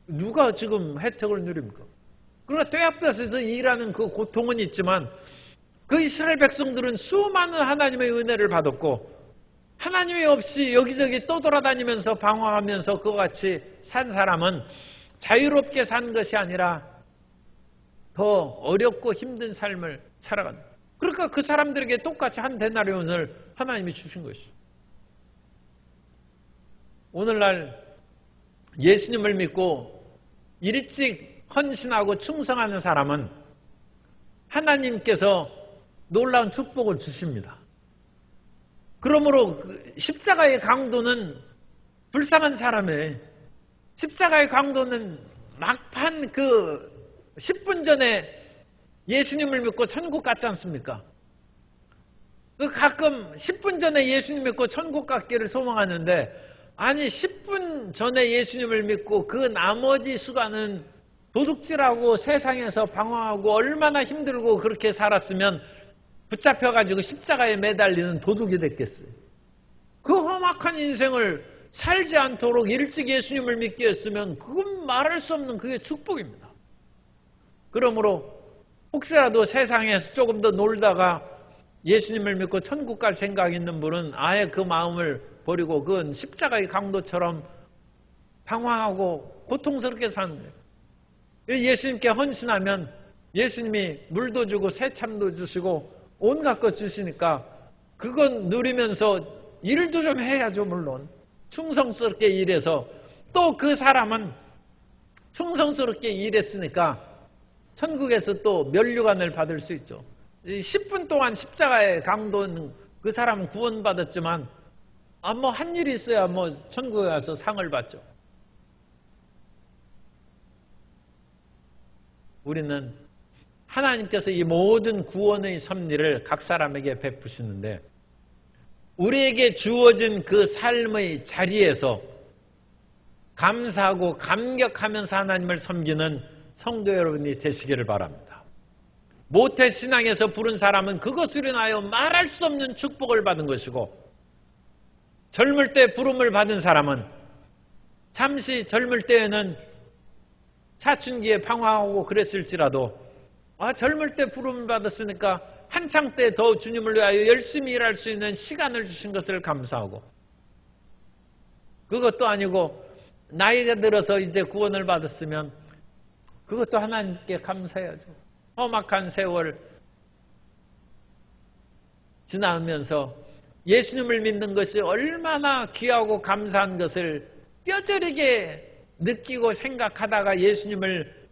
누가 지금 혜택을 누립니까? 그러나 떼앞에서 일하는 그 고통은 있지만 그 이스라엘 백성들은 수많은 하나님의 은혜를 받았고 하나님이 없이 여기저기 떠돌아다니면서 방황하면서 그와 같이 산 사람은 자유롭게 산 것이 아니라 더 어렵고 힘든 삶을 살아간다. 그러니까 그 사람들에게 똑같이 한 데나리온을 하나님이 주신 것이죠. 오늘날 예수님을 믿고 일찍 헌신하고 충성하는 사람은 하나님께서 놀라운 축복을 주십니다. 그러므로 십자가의 강도는 불쌍한 사람의 십자가의 강도는 막판 그 10분 전에 예수님을 믿고 천국 갔지 않습니까? 가끔 10분 전에 예수님 믿고 천국 갔기를 소망하는데 아니 10분 전에 예수님을 믿고 그 나머지 시간은 도둑질하고 세상에서 방황하고 얼마나 힘들고 그렇게 살았으면 붙잡혀가지고 십자가에 매달리는 도둑이 됐겠어요. 그 험악한 인생을 살지 않도록 일찍 예수님을 믿게 했으면 그건 말할 수 없는 그게 축복입니다. 그러므로 혹시라도 세상에서 조금 더 놀다가 예수님을 믿고 천국 갈 생각이 있는 분은 아예 그 마음을 버리고 그건 십자가의 강도처럼 방황하고 고통스럽게 사는 거예요. 예수님께 헌신하면 예수님이 물도 주고 새참도 주시고 온갖 것 주시니까 그건 누리면서 일도 좀 해야죠. 물론 충성스럽게 일해서 또 그 사람은 충성스럽게 일했으니까 천국에서 또 면류관을 받을 수 있죠. 10분 동안 십자가에 강도는 그 사람은 구원받았지만 뭐 한 일이 있어야 뭐 천국에 가서 상을 받죠. 우리는 하나님께서 이 모든 구원의 섭리를 각 사람에게 베푸시는데 우리에게 주어진 그 삶의 자리에서 감사하고 감격하면서 하나님을 섬기는 성도 여러분이 되시기를 바랍니다. 모태신앙에서 부른 사람은 그것으로 인하여 말할 수 없는 축복을 받은 것이고 젊을 때 부름을 받은 사람은 잠시 젊을 때에는 사춘기에 방황하고 그랬을지라도 젊을 때 부름을 받았으니까 한창 때 더 주님을 위하여 열심히 일할 수 있는 시간을 주신 것을 감사하고 그것도 아니고 나이가 들어서 이제 구원을 받았으면 그것도 하나님께 감사해야죠. 험악한 세월 지나면서 예수님을 믿는 것이 얼마나 귀하고 감사한 것을 뼈저리게 느끼고 생각하다가 예수님을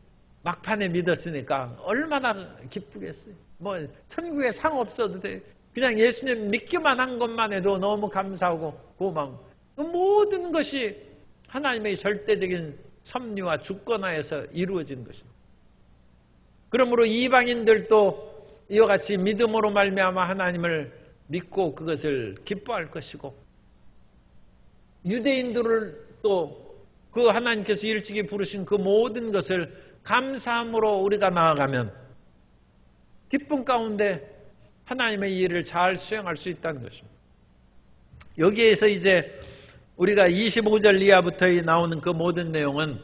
막판에 믿었으니까 얼마나 기쁘겠어요. 뭐 천국에 상 없어도 돼. 그냥 예수님 믿기만 한 것만 해도 너무 감사하고 고마워. 그 모든 것이 하나님의 절대적인 섭리와 주권하에서 이루어진 것입니다. 그러므로 이방인들도 이와 같이 믿음으로 말미암아 하나님을 믿고 그것을 기뻐할 것이고 유대인들을 또 그 하나님께서 일찍이 부르신 그 모든 것을 감사함으로 우리가 나아가면 기쁨 가운데 하나님의 일을 잘 수행할 수 있다는 것입니다. 여기에서 이제 우리가 25절 이하부터 나오는 그 모든 내용은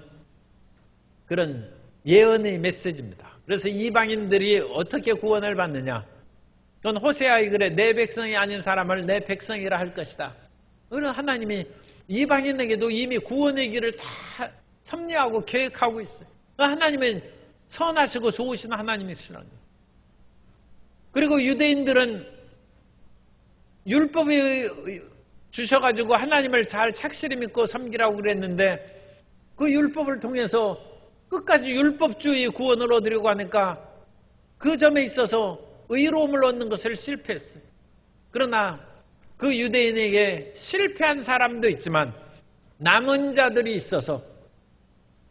그런 예언의 메시지입니다. 그래서 이방인들이 어떻게 구원을 받느냐? 넌 호세아에 그래 내 백성이 아닌 사람을 내 백성이라 할 것이다. 그러나 하나님이 이방인에게도 이미 구원의 길을 다 섭리하고 계획하고 있어요. 하나님은 선하시고 좋으신 하나님이시라는 거예요. 그리고 유대인들은 율법이 주셔가지고 하나님을 잘 착실히 믿고 섬기라고 그랬는데 그 율법을 통해서 끝까지 율법주의 구원을 얻으려고 하니까 그 점에 있어서 의로움을 얻는 것을 실패했어요. 그러나 그 유대인에게 실패한 사람도 있지만 남은 자들이 있어서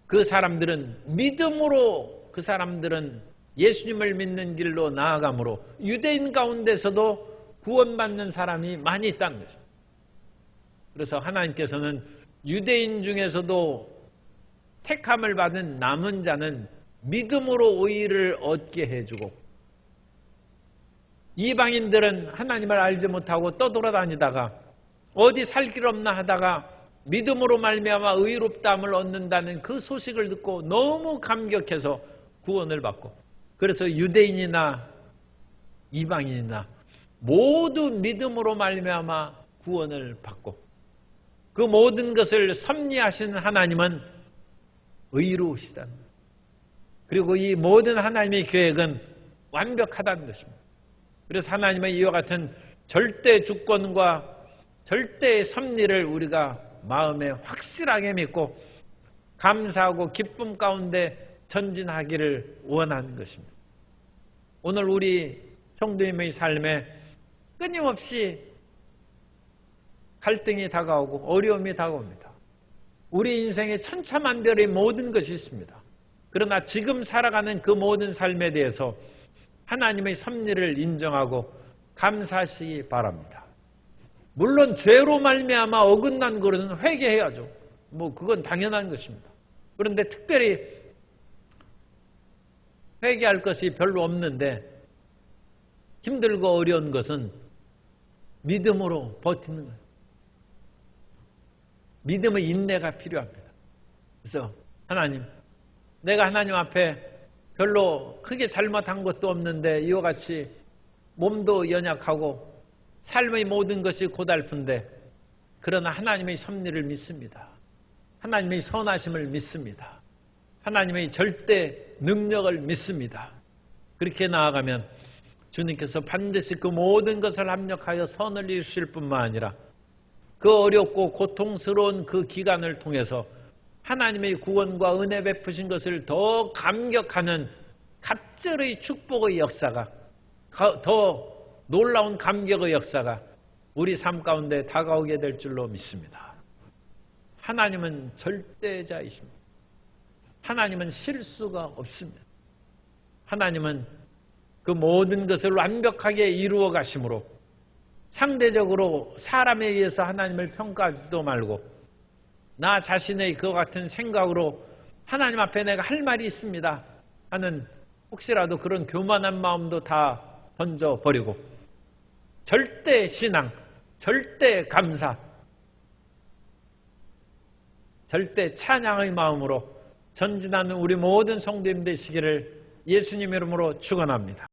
그 사람들은 믿음으로 그 사람들은 예수님을 믿는 길로 나아가므로 유대인 가운데서도 구원받는 사람이 많이 있다는 거죠. 그래서 하나님께서는 유대인 중에서도 택함을 받은 남은 자는 믿음으로 의를 얻게 해주고 이방인들은 하나님을 알지 못하고 떠돌아다니다가 어디 살 길 없나 하다가 믿음으로 말미암아 의롭다함을 얻는다는 그 소식을 듣고 너무 감격해서 구원을 받고 그래서 유대인이나 이방인이나 모두 믿음으로 말미암아 구원을 받고 그 모든 것을 섭리하신 하나님은 의로우시다. 그리고 이 모든 하나님의 계획은 완벽하다는 것입니다. 그래서 하나님의 이와 같은 절대 주권과 절대의 섭리를 우리가 마음에 확실하게 믿고 감사하고 기쁨 가운데 전진하기를 원하는 것입니다. 오늘 우리 성도님의 삶에 끊임없이 갈등이 다가오고 어려움이 다가옵니다. 우리 인생에 천차만별의 모든 것이 있습니다. 그러나 지금 살아가는 그 모든 삶에 대해서 하나님의 섭리를 인정하고 감사하시기 바랍니다. 물론 죄로 말미암아 어긋난 것은 회개해야죠. 뭐 그건 당연한 것입니다. 그런데 특별히 회개할 것이 별로 없는데 힘들고 어려운 것은 믿음으로 버티는 거예요. 믿음의 인내가 필요합니다. 그래서 하나님, 내가 하나님 앞에 별로 크게 잘못한 것도 없는데 이와 같이 몸도 연약하고 삶의 모든 것이 고달픈데 그러나 하나님의 섭리를 믿습니다. 하나님의 선하심을 믿습니다. 하나님의 절대 능력을 믿습니다. 그렇게 나아가면 주님께서 반드시 그 모든 것을 합력하여 선을 이루실 뿐만 아니라 그 어렵고 고통스러운 그 기간을 통해서 하나님의 구원과 은혜 베푸신 것을 더 감격하는 갑절의 축복의 역사가 더 놀라운 감격의 역사가 우리 삶 가운데 다가오게 될 줄로 믿습니다. 하나님은 절대자이십니다. 하나님은 실수가 없습니다. 하나님은 그 모든 것을 완벽하게 이루어 가심으로 상대적으로 사람에 의해서 하나님을 평가하지도 말고 나 자신의 그와 같은 생각으로 하나님 앞에 내가 할 말이 있습니다 하는 혹시라도 그런 교만한 마음도 다 던져버리고 절대 신앙, 절대 감사, 절대 찬양의 마음으로 전진하는 우리 모든 성도님 되시기를 예수님 이름으로 축원합니다.